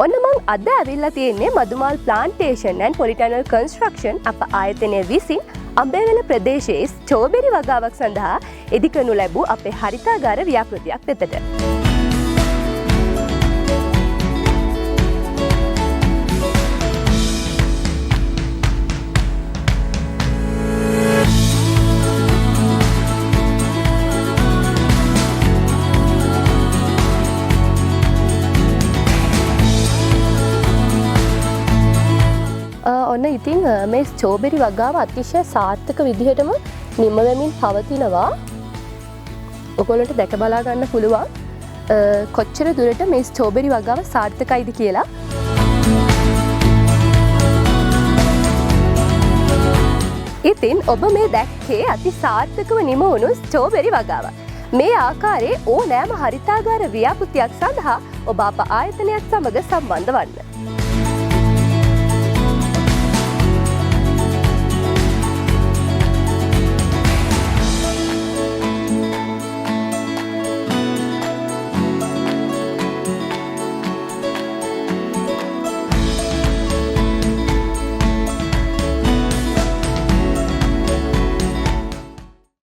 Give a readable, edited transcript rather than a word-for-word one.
ඔන්න මං අද ඇවිල්ලා තියෙන්නේ මදුමාල් ප්ලාන්ටේෂන් ඇන්ඩ් පොලිටනල් කන්ස්ට්‍රක්ෂන් අප ආයතනය විසින් අම්බේවල ප්‍රදේශයේ ස්ට්‍රෝබෙරි වගාවක් සඳහා ඉදිකරනු ලැබූ අපේ හරිතාගාර ව්‍යාපෘතියක් වෙතට. ඔන්න ඉතින් මේ ස්ට්‍රෝබෙරි වගාව අතිශය සාර්ථක විදිහටම නිම වෙමින් පවතිනවා. ඔයගොල්ලන්ට දැක බලා ගන්න පුළුවන් කොච්චර දුරට මේ ස්ට්‍රෝබෙරි වගාව සාර්ථකයිද කියලා. ඉතින් ඔබ මේ දැක්කේ අති සාර්ථකව නිම වුණු ස්ට්‍රෝබෙරි වගාව. මේ ආකාරයේ ඕනෑම හරිතාගාර ව්‍යාපෘතියක් සඳහා ඔබ අප ආයතනයත් සමග සම්බන්ධ වන්න.